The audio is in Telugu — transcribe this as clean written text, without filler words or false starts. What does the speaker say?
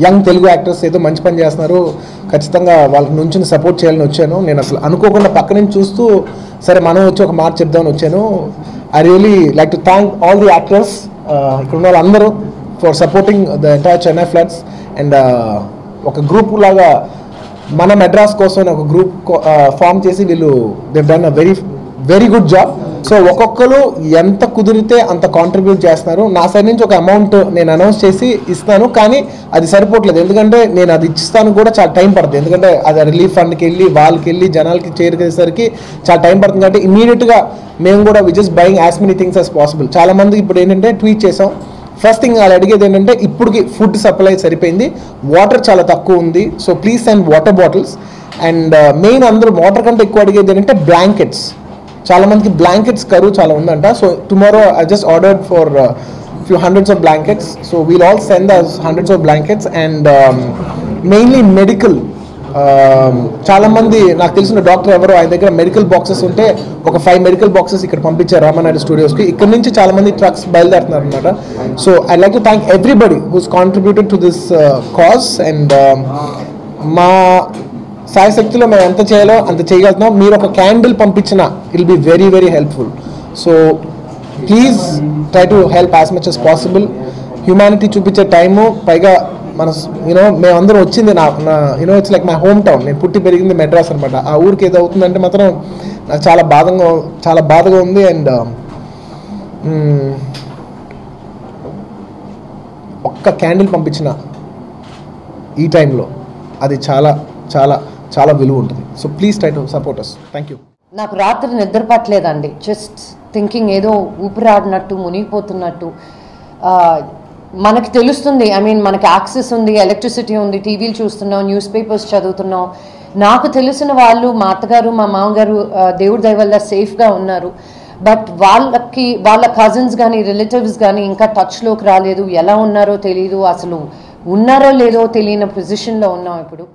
యంగ్ తెలుగు యాక్టర్స్ ఏదో మంచి పని చేస్తున్నారు, ఖచ్చితంగా వాళ్ళకి నుంచి సపోర్ట్ చేయాలని వచ్చాను. నేను అసలు అనుకోకుండా పక్క నుంచి చూస్తూ సరే మనం వచ్చి ఒక మాట చెప్దామని వచ్చాను. I really like to thank all the actors ఇక్కడ ఉన్న వాళ్ళందరూ for supporting the entire Chennai floods. And ఒక గ్రూప్ లాగా మన మెడ్రాస్ కోసం ఒక గ్రూప్ ఫామ్ చేసి వీళ్ళు they done a very good job. So ఒక్కొక్కరు ఎంత కుదిరితే అంత కాంట్రిబ్యూట్ చేస్తున్నారు. నా సైడ్ నుంచి ఒక అమౌంట్ నేను అనౌన్స్ చేసి ఇస్తాను, కానీ అది సరిపోవట్లేదు. ఎందుకంటే నేను అది ఇస్తాను కూడా చాలా టైం పడుతుంది. ఎందుకంటే అది రిలీఫ్ ఫండ్కి వెళ్ళి వాళ్ళకి వెళ్ళి జనాలకి చేరుకేసరికి చాలా టైం పడుతుంది. కాబట్టి ఇమీడియట్గా మేము కూడా we just buying as many things as possible. చాలామంది ఇప్పుడు ఏంటంటే ట్వీట్ చేసాం. ఫస్ట్ థింగ్ వాళ్ళు అడిగేది ఏంటంటే ఇప్పటికి ఫుడ్ సప్లై సరిపోయింది, వాటర్ చాలా తక్కువ ఉంది, so please send water bottles. And main అందరూ వాటర్ కంటే ఎక్కువ అడిగేది ఏంటంటే బ్లాంకెట్స్. చాలా మందికి బ్లాంకెట్స్ కరువు చాలా ఉందంట. So tomorrow I just ordered for few hundreds of blankets, so we'll all send us hundreds of blankets. And mainly medical, చాలా మంది నాకు తెలిసిన డాక్టర్ ఎవరో ఆయన దగ్గర మెడికల్ బాక్సెస్ ఉంటే ఒక 5 మెడికల్ బాక్సెస్ ఇక్కడ పంపించారు రామానాయుడు స్టూడియోస్కి. ఇక్కడ నుంచి చాలా మంది ట్రక్స్ బయలుదేరుతున్నారు అనమాట. So I like to thank everybody who's contributed to this cause. And మా సాయశక్తిలో మేము ఎంత చేయాలో అంత చేయగలుగుతున్నాం. మీరు ఒక క్యాండిల్ పంపించిన it will be very very helpful. So please try to help as much as possible. Humanity చూపించే టైము, పైగా మన మేమందరం వచ్చింది నా it's like my home town. నేను పుట్టి పెరిగింది మెడ్రాస్ అనమాట. ఆ ఊరికి ఏదో అవుతుందంటే మాత్రం నాకు చాలా బాధగా ఉంది. అండ్ ఒక్క క్యాండిల్ పంపించిన ఈ టైంలో అది చాలా చాలా చాలా విలువ ఉంటుంది. So please try to support us. Thank you. నాకు రాత్రి నిద్ర పట్టలేదండి. జస్ట్ థింకింగ్, ఏదో ఊపిరాడినట్టు మునిగిపోతున్నట్టు. మనకి తెలుస్తుంది, ఐ మీన్ మనకి యాక్సెస్ ఉంది, ఎలక్ట్రిసిటీ ఉంది, టీవీలు చూస్తున్నాం, న్యూస్ పేపర్స్ చదువుతున్నాం. నాకు తెలిసిన వాళ్ళు, మా అత్తగారు మా మామగారు దేవుడి దయ వల్ల సేఫ్గా ఉన్నారు. బట్ వాళ్ళ కజిన్స్ కానీ రిలేటివ్స్ కానీ ఇంకా టచ్లోకి రాలేదు. ఎలా ఉన్నారో తెలియదు, అసలు ఉన్నారో లేదో తెలియని పొజిషన్లో ఉన్నాం ఇప్పుడు.